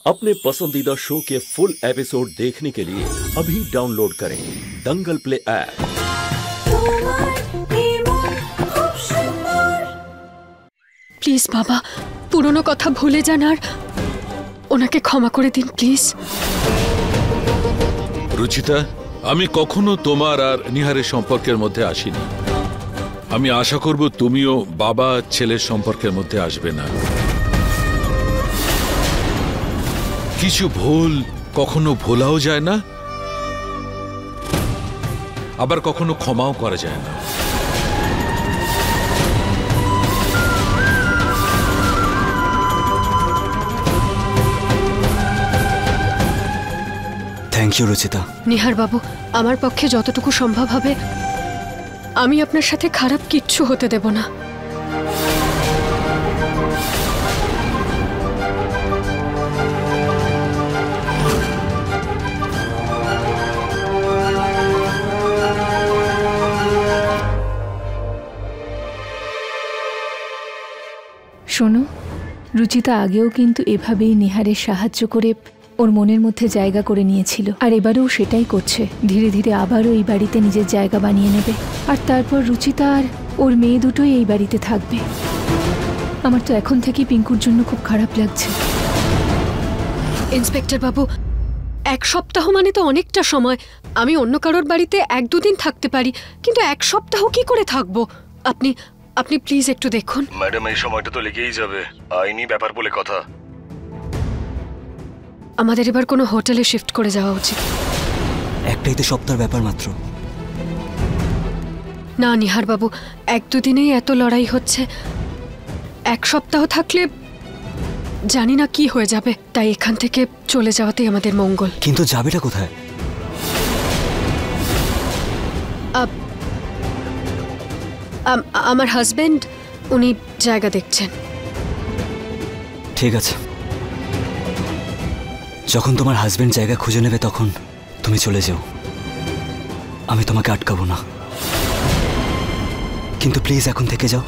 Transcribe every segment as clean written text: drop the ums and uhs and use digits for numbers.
अपने पसंदीदा शो के फुल एपिसोड देखने के लिए अभी डाउनलोड करें दंगल प्ले ऐप। প্লিজ বাবা, পুরনো কথা ভুলে যান আর ওনাকে ক্ষমা করে দিন প্লিজ। রুচিতা, আমি কখনো তোমার আর নিহারের সম্পর্কের মধ্যে আসিনি। আমি আশা করব তুমিও বাবা ছেলের সম্পর্কের মধ্যে আসবে না। কিছু ভুল কখনো ভোলাও যায় না, আবার কখনো ক্ষমাও করা যায় না। Thank you Ruchita. নিহার বাবু, আমার পক্ষে যতটুকু সম্ভব হবে আমি আপনার সাথে খারাপ কিচ্ছু হতে দেব না। শোনো, রুচিতা আগেও কিন্তু এভাবেই নিহারের সাহায্য করে ওর মনের মধ্যে জায়গা করে নিয়েছিল, আর এবারেও সেটাই করছে। ধীরে ধীরে আবারও এই বাড়িতে নিজের জায়গা বানিয়ে নেবে, আর তারপর রুচিতা আর ওর মেয়ে দুটোই এই বাড়িতে থাকবে। আমার তো এখন থেকেই পিঙ্কুর জন্য খুব খারাপ লাগছে। ইন্সপেক্টর বাবু, এক সপ্তাহ মানে তো অনেকটা সময়। আমি অন্য কারোর বাড়িতে 1-2 দিন থাকতে পারি, কিন্তু এক সপ্তাহ কি করে থাকবো? আপনি প্লিজ একটু দেখুন। ম্যাডাম, এই সময়টা তো লেগেই যাবে, আইনি ব্যাপার বলে কথা। আমাদের এবার কোনো হোটেলে শিফট করে যাওয়া উচিত। একটাই তো সপ্তাহের ব্যাপার মাত্র। না নিহার বাবু, 1-2 দিনেই এত লড়াই হচ্ছে। এক সপ্তাহ থাকলে জানি না কি হয়ে যাবে, তাই এখান থেকে চলে যাওয়াতেই আমাদের মঙ্গল। কিন্তু যাবেটা কোথায়? আমার হাজবেন্ড উনি জায়গা দেখছেন। ঠিক আছে, যখন তোমার হাজবেন্ড জায়গা খুঁজে নেবে তখন তুমি চলে যাও, আমি তোমাকে আটকাবো না। কিন্তু প্লিজ এখন থেকে যাও।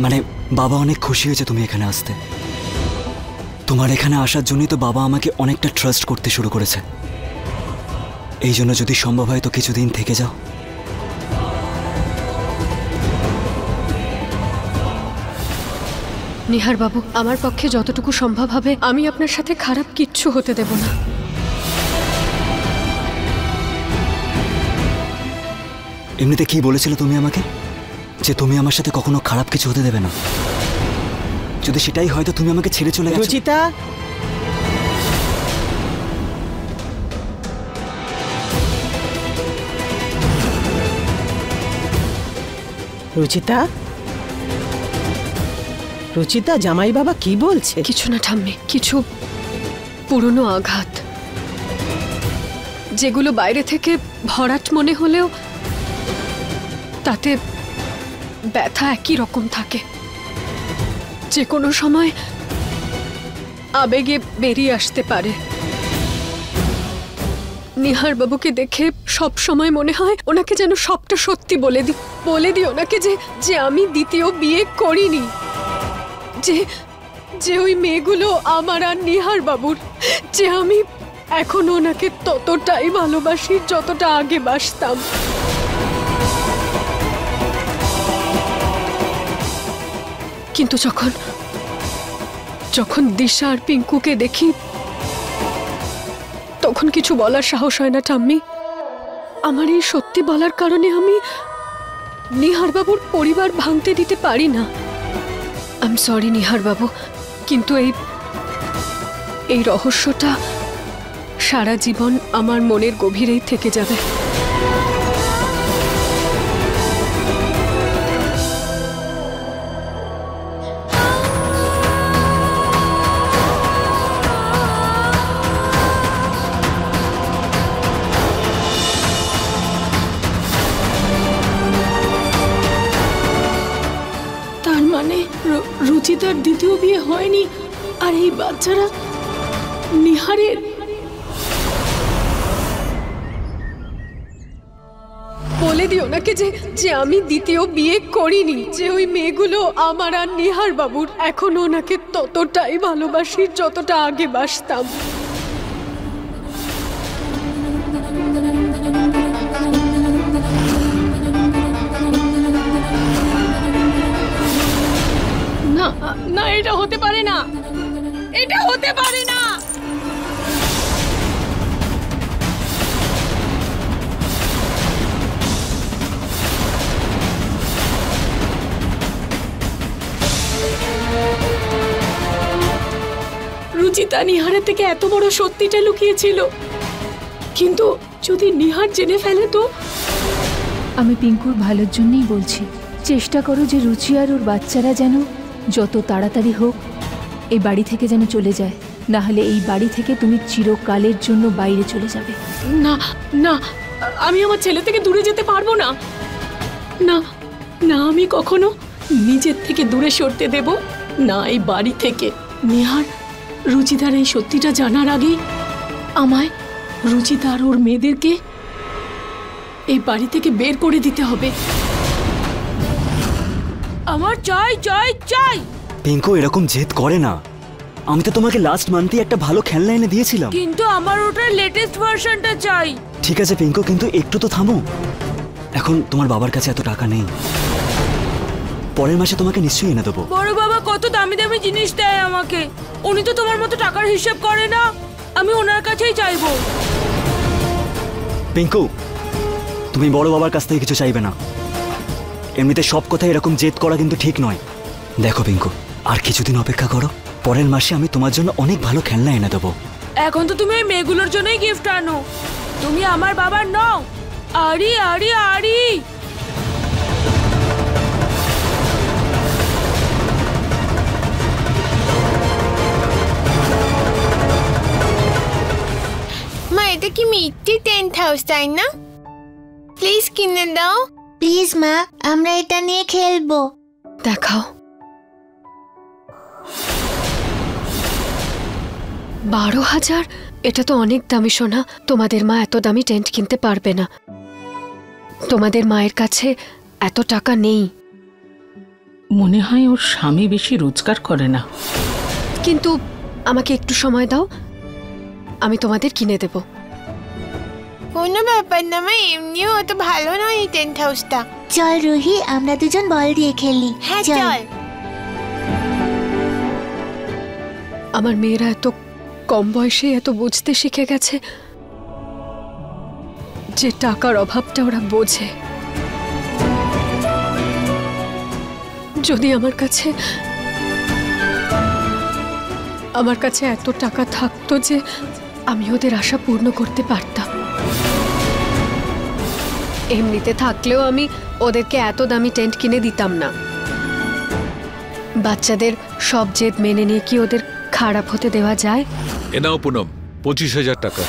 মানে বাবা অনেক খুশি হয়েছে তুমি এখানে আসতে। তোমার এখানে আসার জন্যই তো বাবা আমাকে অনেকটা ট্রাস্ট করতে শুরু করেছে। এই জন্য যদি সম্ভব হয় তো কিছুদিন থেকে যাও। নিহার বাবু, আমার পক্ষে যতটুকু সম্ভব হবে আমি আপনার সাথে খারাপ কিচ্ছু হতে দেব না। এমনিতে কি বলেছিলে তুমি আমাকে, যে তুমি আমার সাথে কখনো খারাপ কিছু হতে দেবে না? যদি সেটাই হয় তো তুমি আমাকে ছেড়ে চলে গেছো। রুচিতা, রুচিতা, রুচিতা, জামাই বাবা কি বলছে? কিছু না ঠাম্মি, কিছু পুরনো আঘাত, যেগুলো বাইরে থেকে ভরাট মনে হলেও তাতে ব্যথা একই রকম থাকে। যে কোনো সময় আবেগে বেরিয়ে আসতে পারে। নিহার বাবুকে দেখে সব সময় মনে হয় ওনাকে যেন সবটা সত্যি বলে দিই ওনাকে যে আমি দ্বিতীয় বিয়ে করিনি, যে ওই মেয়েগুলো আমার আর নিহার বাবুর, যে আমি এখন ওনাকে ততটাই ভালোবাসি যতটা আগে বাসতাম। কিন্তু যখন দিশা আর পিঙ্কুকে দেখি তখন কিছু বলার সাহস হয় না ঠাম্মি। আমার এই সত্যি বলার কারণে আমি নিহার বাবুর পরিবার ভাঙতে দিতে পারি না। আই এম সরি নিহার বাবু, কিন্তু এই রহস্যটা সারা জীবন আমার মনের গভীরেই থেকে যাবে। তার মানে রুচিতার দ্বিতীয় বিয়ে হয়নি, আর এই বাচ্চারা নিহারের। বলে দিও নাকি যে আমি দ্বিতীয় বিয়ে করিনি, যে ওই মেয়েগুলো আমার আর নিহার বাবুর। এখন ওনাকে ততটাই ভালোবাসি যতটা আগে বাসতাম। না না, এটা হতে পারে না, এটা হতে পারে না। রুচিতা নিহারের থেকে এত বড় সত্যিটা লুকিয়েছিল, কিন্তু যদি নিহার জেনে ফেলে তো? আমি পিঙ্কুর ভালোর জন্যই বলছি, চেষ্টা করো যে রুচি আর ওর বাচ্চারা যেন যত তাড়াতাড়ি হোক এই বাড়ি থেকে যেন চলে যায়, না হলে এই বাড়ি থেকে তুমি চিরকালের জন্য বাইরে চলে যাবে। না না, আমি আমার ছেলে থেকে দূরে যেতে পারবো না। না না, আমি কখনো নিজের থেকে দূরে সরতে দেব না এই বাড়ি থেকে। নিহার রুচিতার এই সত্যিটা জানার আগেই আমায় রুচিতার ওর মেয়েদেরকে এই বাড়ি থেকে বের করে দিতে হবে। আমার চাই চাই চাই। পিঙ্কু এরকম জেদ করে না। আমি তো তোমাকে লাস্ট মান্থে একটা ভালো খেলনা এনে দিয়েছিলাম, কিন্তু আমার ওটার লেটেস্ট ভার্সনটা চাই। ঠিক আছে পিঙ্কু, কিন্তু একটু তো থামো। এখন তোমার বাবার কাছে এত টাকা নেই, পরের মাসে তোমাকে নিশ্চয়ই এনে দেবো। বড় বাবা কত দামি দামি জিনিস দেয় আমাকে, উনি তো তোমার মতো টাকার হিসাব করে না। আমি ওনার কাছেই চাইবো। পিঙ্কু, তুমি বড় বাবার কাছ থেকে কিছু চাইবে না। এমনিতে সব কথা এরকম জেদ করা কিন্তু ঠিক নয়। দেখো পিঙ্কু, আর কিছুদিন অপেক্ষা করো, পরের মাসে আমি তোমার জন্য অনেক ভালো খেলনা এনে দেবো। এখন তো তুমি এই মেয়েগুলোর জন্যই গিফট আনো, তুমি আমার বাবার নও। আরি আরি আরি, মা এটা কি মিষ্টি টেন্ট হাউস তাই না? প্লিজ কিনে দাও। প্লিজ মা, আমরা এটা নিয়ে খেলবো। দেখাও। 12,000? এটা তো অনেক দামি সোনা। তোমাদের মা এত দামি টেন্ট কিনতে পারবে না। তোমাদের মায়ের কাছে এত টাকা নেই। মনে হয় ওর স্বামী বেশি রোজগার করে না। কিন্তু আমাকে একটু সময় দাও, আমি তোমাদের কিনে দেব। কোনো ব্যাপার না মা, এমনিও অত ভালো নয় এই টেন্ট হাউসটা। চল রুহি, আমরা দুজন বল দিয়ে খেলি। হ্যাঁ চল। আমার মেয়েরা এত কম বয়সে এত বুঝতে শিখে গেছে যে টাকার অভাবটা ওরা বোঝে। যদি আমার কাছে এত টাকা থাকতো যে আমি ওদের আশা পূর্ণ করতে পারতাম। এমনিতে থাকলেও আমি ওদেরকে এত দামি টেন্ট কিনে দিতাম না। বাচ্চাদের সব জেদ মেনে নিয়ে কি ওদের খারাপ হতে দেওয়া যায়? এ নাও পুনম, 25,000 টাকা,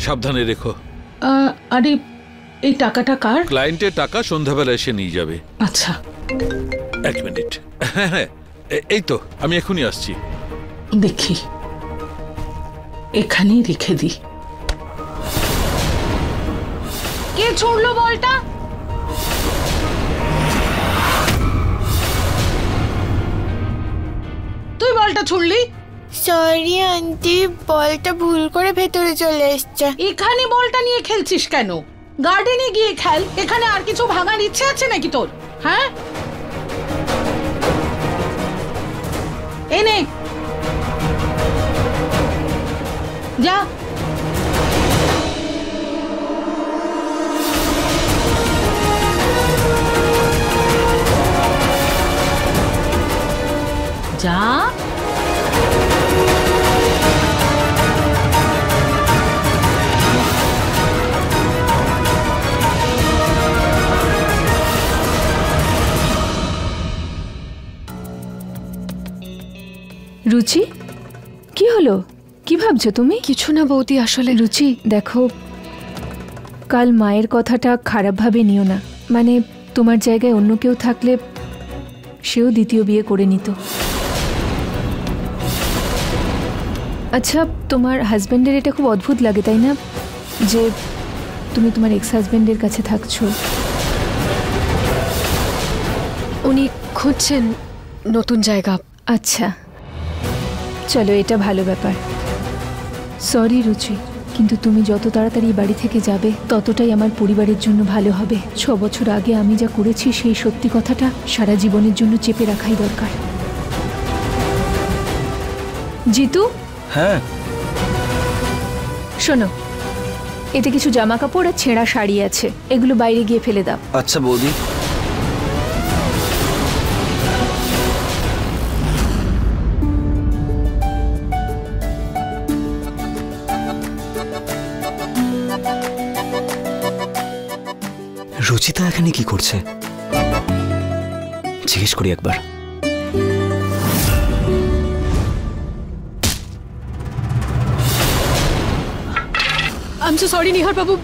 সাবধানে রেখো। আরে এই টাকাটা কার? ক্লায়েন্টের টাকা সন্ধ্যাবেলা এসে নিয়ে যাবে। আচ্ছা 1 মিনিট। হ্যাঁ হ্যাঁ, এই তো আমি এখনই আসছি। দেখি এখানেই রেখে দি। কে ছুড়লো বলটা? তুই বলটা ছুড়লি? সরি আন্টি, বলটা ভুল করে ভেতরে চলে এসছে। এখানে বলটা নিয়ে খেলছিস কেন? গার্ডেনে গিয়ে খেল। এখানে আর কিছু ভাঙার ইচ্ছে আছে নাকি তোর? হ্যাঁ, এনে যা। যা। রুচি, কি হলো? কি ভাবছো তুমি? কিছু না বৌদি, আসলে রুচি দেখো, কাল মায়ের কথাটা খারাপভাবে নিও না। মানে তোমার জায়গায় অন্য কেউ থাকলে সেও দ্বিতীয় বিয়ে করে নিত। আচ্ছা, তোমার হাজব্যান্ডের এটা খুব অদ্ভুত লাগে তাই না, যে তুমি তোমার এক্স হাজবেন্ডের কাছে থাকছো। উনি খুঁজছেন নতুন জায়গা। আচ্ছা, চলো, এটা ভালো ব্যাপার। সরি রুচি, কিন্তু তুমি যত তাড়াতাড়ি বাড়ি থেকে যাবে ততটাই আমার পরিবারের জন্য ভালো হবে। 6 বছর আগে আমি যা করেছি সেই সত্যি কথাটা সারা জীবনের জন্য চেপে রাখাই দরকার। জিতু, হ্যাঁ শোনো, এতে কিছু জামা কাপড় আর ছেঁড়া শাড়ি আছে, এগুলো বাইরে গিয়ে ফেলে দাও। আচ্ছা বৌদি। রুচিতা এখানে কি করছে জিজ্ঞেস করি একবার। I am so sorry Nihar বাবু,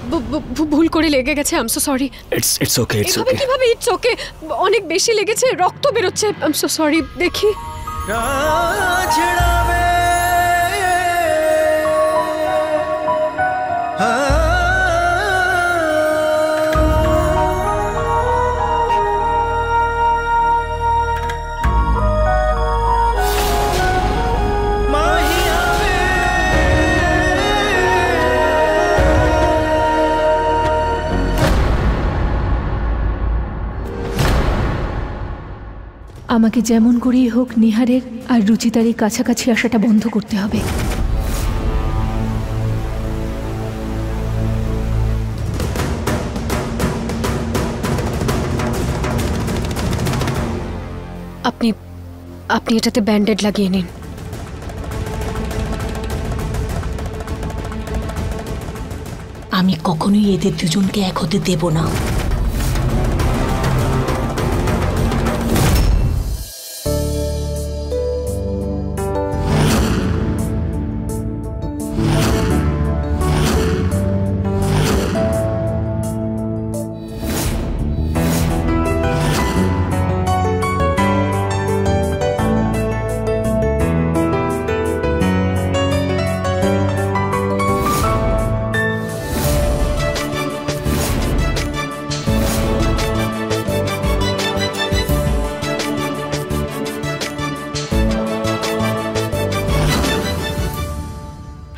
ভুল করে লেগে গেছে। I am so sorry. It's okay, it's এভাবে ওকে। কিভাবে? ইটস ওকে, অনেক বেশি লেগেছে, রক্ত বেরোচ্ছে। I am so sorry. দেখি, আমাকে যেমন করেই হোক নিহারের আর রুচিতার এই কাছাকাছি আসাটা বন্ধ করতে হবে। আপনি আপনি এটাতে ব্যান্ডেড লাগিয়ে নিন। আমি কখনোই এদের দুজনকে এক হতে দেব না।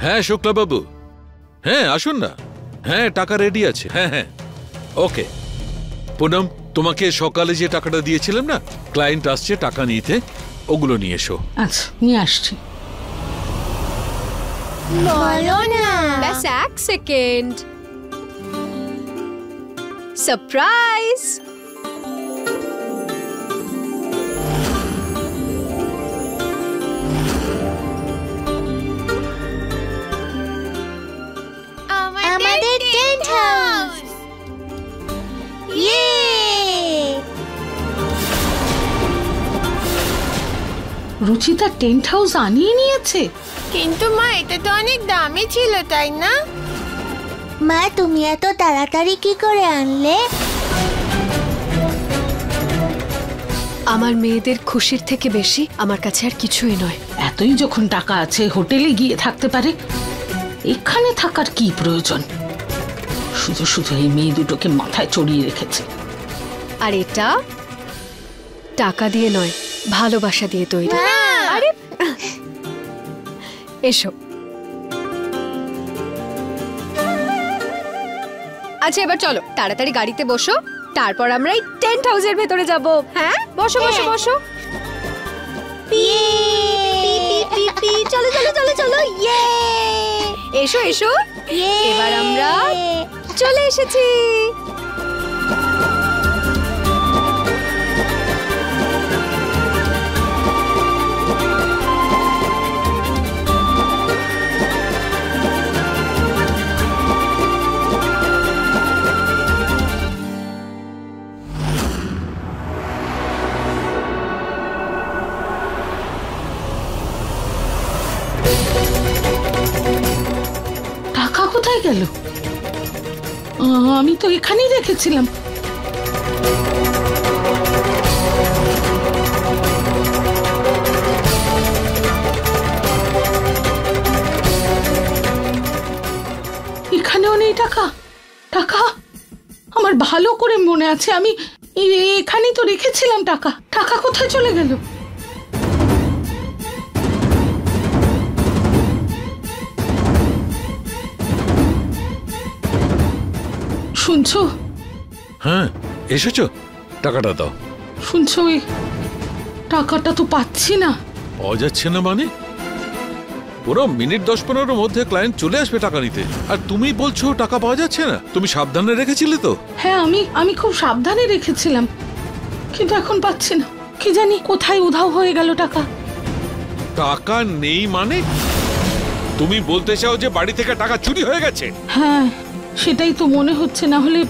হ্যাঁ শুক্লাবাবু, হ্যাঁ আসুন না। হ্যাঁ টাকা রেডি আছে। হ্যাঁ হ্যাঁ ওকে। পুনম, তোমাকে সকালে যে টাকাটা দিয়েছিলাম না, ক্লায়েন্ট আসছে টাকা নিতে, ওগুলো নিয়ে এসো। আচ্ছা, নিয়ে আসছি। বলো না। ব্যাস 1 সেকেন্ড। সারপ্রাইজ! আমাদের টেন্ট হাউস। ইয়ে! রুচিতা টেন্ট হাউস আনিয়ে নিয়েছে। কিন্তু মা, এটা তো অনেক দামি ছিল, তাই না? মা, তুমি এত তাড়াতাড়ি কি করে আনলে? আমার মেয়েদের খুশির থেকে বেশি আমার কাছে আর কিছুই নয়। এতই যখন টাকা আছে, হোটেলে গিয়ে থাকতে পারে, এখানে থাকার কি প্রয়োজন? শুধু শুধু এই মেয়ে দুটোকে মাথায় চড়িয়ে রেখেছে। আর এটা টাকা দিয়ে নয়, ভালোবাসা দিয়ে তৈরি। আরে এসো। আচ্ছা এবার চলো তাড়াতাড়ি গাড়িতে বসো, তারপর আমরা এই টেন্ট হাউসের ভেতরে যাব। হ্যাঁ বসো বসো বসো। চলো চলো চলো চলো। ইয়ে! এসো এসো, এবার আমরা চলে এসেছি। টাকা কোথায় গেল? আমি তো এখানেই রেখেছিলাম। এখানেও নেই টাকা। আমার ভালো করে মনে আছে, আমি এখানেই তো রেখেছিলাম টাকা। টাকা কোথায় চলে গেল? শুনছো? হ্যাঁ, এসেছো? টাকাটা দাও। শুনছো, ওই টাকাটা তো পাচ্ছি না। পাওয়া যাচ্ছে না মানে? পুরো মিনিট 10-15 মধ্যে ক্লায়েন্ট চলে আসবে টাকা নিতে, আর তুমি বলছো টাকা পাওয়া যাচ্ছে না। তুমি সাবধানে রেখেছিলে তো? হ্যাঁ, আমি খুব সাবধানে রেখেছিলাম, কিন্তু এখন পাচ্ছি না। কি জানি কোথায় উধাও হয়ে গেল টাকা। টাকা নেই মানে? তুমি বলতে চাও যে বাড়ি থেকে টাকা চুরি হয়ে গেছে? হ্যাঁ, সেটাই তো মনে হচ্ছে। না হলে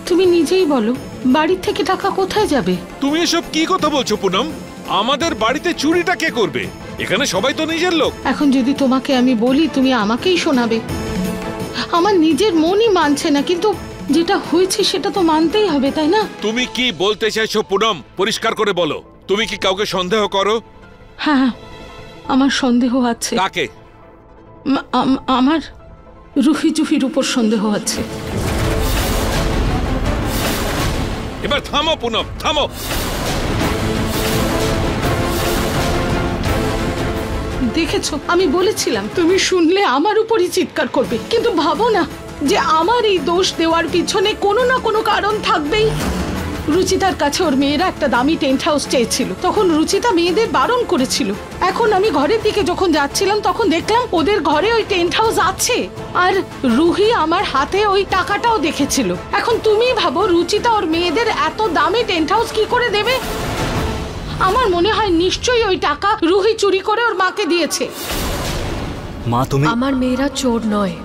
তুমি নিজেই বলো, বাড়ি থেকে টাকা কোথায় যাবে? তুমি এসব কি কথা বলছো পুনম? আমাদের বাড়িতে চুরিটা কে করবে? এখানে সবাই তো নিজের লোক। এখন যদি তোমাকে আমি বলি, তুমি আমাকেই শোনাবে। আমার নিজের মনই মানছে না, কিন্তু যেটা হয়েছে সেটা তো মানতেই হবে, তাই না? তুমি কি বলতে চাইছো পুনম? পরিষ্কার করে বলো। তুমি কি কাউকে সন্দেহ করো? হ্যাঁ, আমার সন্দেহ আছে। কাকে? আমার রুহি জুহির উপর সন্দেহ আছে। এবার থামো পুনম, থামো। দেখেছো, আমি বলেছিলাম তুমি শুনলে আমার উপরই চিৎকার করবে, কিন্তু ভাবো না যে আমার এই দোষ দেওয়ার পিছনে কোনো না কোনো কারণ থাকবেই। রুচিতার কাছে ওর মেয়েরা একটা দামি টেন্ট হাউস চেয়েছিল, তখন রুচিতা মেয়েদের বারণ করেছিল। এখন আমি ঘরের দিকে যখন যাচ্ছিলাম তখন দেখলাম ওদের ঘরে ওই টেন্ট হাউস আছে, আর রুহি আমার হাতে ওই টাকাটাও দেখেছিল। এখন তুমি ভাবো, রুচিতা ওর মেয়েদের এত দামি টেন্ট হাউস কি করে দেবে? আমার মনে হয় নিশ্চয়ই ওই টাকা রুহি চুরি করে ওর মাকে দিয়েছে। মা, তুমি... আমার মেয়েরা চোর নয়।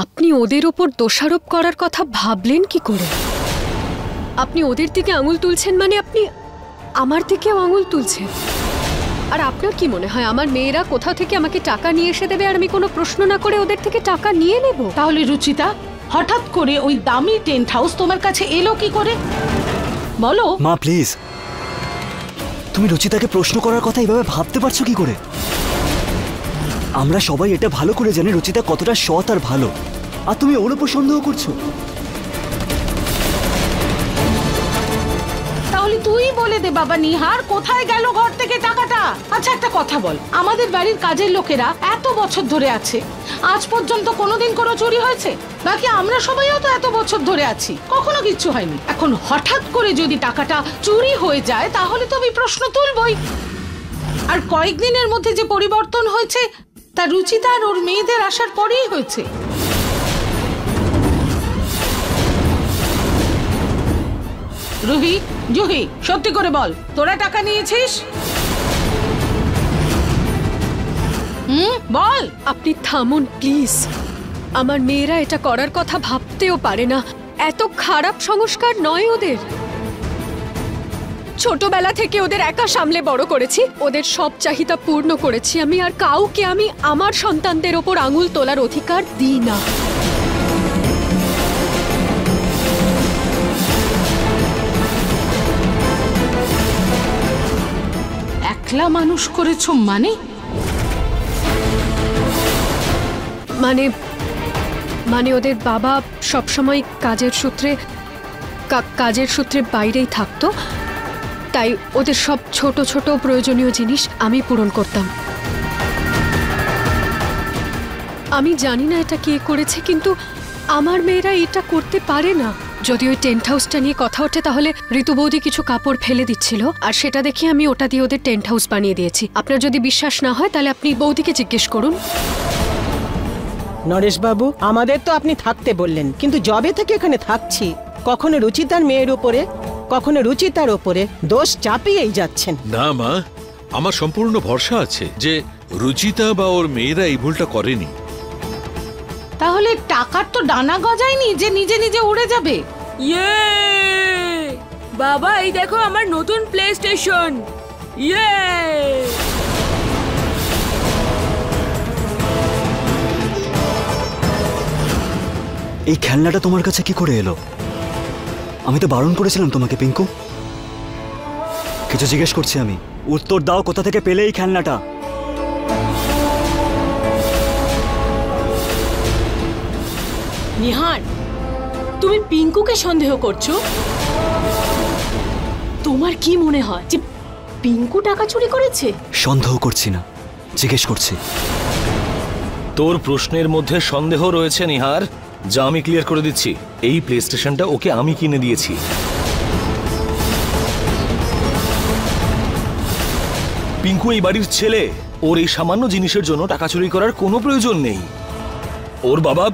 আপনি ওদের ওপর দোষারোপ করার কথা ভাবলেন কি করে? আপনি ওদের দিকে আঙুল তুলছেন মানে আপনি আমার দিকেও আঙুল তুলছেন। আর আপনার কি মনে হয় আমার মেয়েরা কোথাও থেকে আমাকে টাকা নিয়ে এসে দেবে আর আমি কোনো প্রশ্ন না করে ওদের থেকে টাকা নিয়ে নেব? তাহলে রুচিতা, হঠাৎ করে ওই দামি টেন্ট হাউস তোমার কাছে এলো কি করে? বলো। মা প্লিজ, তুমি রুচিতাকে প্রশ্ন করার কথা এভাবে ভাবতে পারছো কি করে? আমরা সবাই এটা ভালো করে জানি রুচিতা কতটা সৎ আর ভালো, আর তুমি ওর উপর সন্দেহ করছো। তাহলে তুই বলে দে বাবা, নিহার কোথায় গেল ঘর থেকে টাকাটা? আচ্ছা, একটা কথা বল, আমাদের বাড়ির কাজের লোকেরা এত বছর ধরে আছে, আজ পর্যন্ত কোনোদিন কোনো চুরি হয়েছে? বাকি আমরা সবাইও তো এত বছর ধরে আছি, কখনো কিচ্ছু হয়নি। এখন হঠাৎ করে যদি টাকাটা চুরি হয়ে যায় তাহলে তো আমি প্রশ্ন তুলবই। আর কয়েকদিনের মধ্যে যে পরিবর্তন হয়েছে তা রুচিতা আর ওর মেয়েদের আসার পরেই হয়েছে। রুহি, জুহি, সত্যি করে বল, তোরা টাকা নিয়েছিস? বল। আপনি থামুন প্লিজ। আমার মেয়েরা এটা করার কথা ভাবতেও পারে না। এত খারাপ সংস্কার নয় ওদের। ছোটবেলা থেকে ওদের একা সামলে বড় করেছি, ওদের সব চাহিদা পূর্ণ করেছি আমি, আর কাউকে আমি আমার সন্তানদের ওপর আঙুল তোলার অধিকার দিই না। একলা মানুষ করেছো মানে? মানে ওদের বাবা সবসময় কাজের সূত্রে বাইরেই থাকতো, তাই ওদের সব ছোট ছোট প্রয়োজনীয় জিনিস আমি পূরণ করতাম। আমি জানি না এটা কে করেছে, কিন্তু আমার মেয়েরা এটা করতে পারে না। যদি ওই টেন্ট হাউসটা নিয়ে কথা ওঠে তাহলে ঋতু বৌদি কিছু কাপড় ফেলে দিচ্ছিল, আর সেটা দেখে আমি ওটা দিয়ে ওদের টেন্ট হাউস বানিয়ে দিয়েছি। আপনার যদি বিশ্বাস না হয় তাহলে আপনি বৌদিকে জিজ্ঞেস করুন। নরেশ বাবু, আমাদের তো আপনি থাকতে বললেন, কিন্তু জবে থেকে এখানে থাকছি কখনো রুচিতার মেয়ের উপরে কখনো রুচিতার উপরে দোষ চাপিয়েই যাচ্ছেন। না মা, আমার সম্পূর্ণ ভরসা আছে যে রুচিতা বা ওর মেয়েরা এই ভুলটা করেনি। তাহলে টাকার তো ডানা গজায়নি যে নিজে নিজে উড়ে যাবে। ইয়ে বাবা, এই দেখো আমার নতুন প্লে স্টেশন। ইয়ে এই খেলনাটা তোমার কাছে কি করে এলো? আমি তো বারণ করেছিলাম তোমাকে পিঙ্কু। কিছু জিজ্ঞেস করছি আমি, উত্তর দাও, কোথা থেকে পেলে এই খেলনাটা? নিহার, তুমি পিঙ্কুকে সন্দেহ করছো? তোমার কি মনে হয় যে পিঙ্কু টাকা চুরি করেছে? সন্দেহ করছি না, জিজ্ঞেস করছি। তোর প্রশ্নের মধ্যে সন্দেহ রয়েছে নিহার, যা আমি ক্লিয়ার করে দিচ্ছি। এই প্লে স্টেশনটা ওকে আমি কিনে দিয়েছি। পিঙ্কু এই বাড়ির ছেলে, ওর এই সামান্য জিনিসের জন্য টাকা চুরি করার কোনো প্রয়োজন নেই। ওর বাবা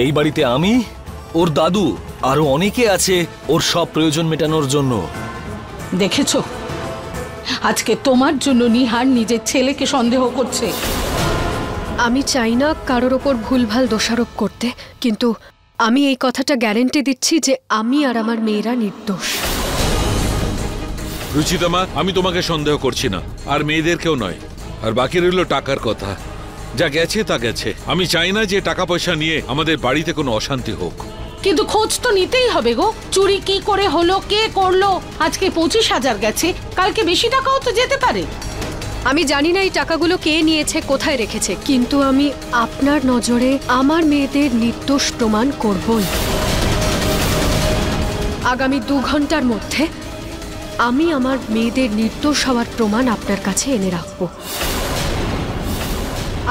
এই বাড়িতে আমি, ওর দাদু, আরো অনেকে আছে ওর সব প্রয়োজন মেটানোর জন্য। দেখেছো, আজকে তোমার জন্য নিহার নিজের ছেলেকে সন্দেহ করছে। আমি চাই না কারোর ওপর ভুলভাল দোষারোপ করতে, কিন্তু আমি এই কথাটা গ্যারেন্টি দিচ্ছি যে আমি আর আমার মেয়েরা নির্দোষ। রুচিতা মা, আমি তোমাকে সন্দেহ করছি না, আর মেয়েদেরকেও নয়। আর বাকি রইল টাকার কথা। যা গেছে তা গেছে। আমি চাই না যে টাকা পয়সা নিয়ে আমাদের বাড়িতে কোনো অশান্তি হোক। কিন্তু খোঁজ তো নিতেই হবে গো। চুরি কি করে হলো, কে করলো? আজকে 25,000 গেছে, কালকে বেশি টাকাও তো যেতে পারে। আমি জানি না এই টাকাগুলো কে নিয়েছে, কোথায় রেখেছে, কিন্তু আমি আপনার নজরে আমার মেয়েদের নির্দোষ প্রমাণ করবই। আগামী 2 ঘন্টার মধ্যে আমি আমার মেয়েদের নির্দোষ হওয়ার প্রমাণ আপনার কাছে এনে রাখব।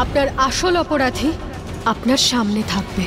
আপনার আসল অপরাধী আপনার সামনে থাকবে।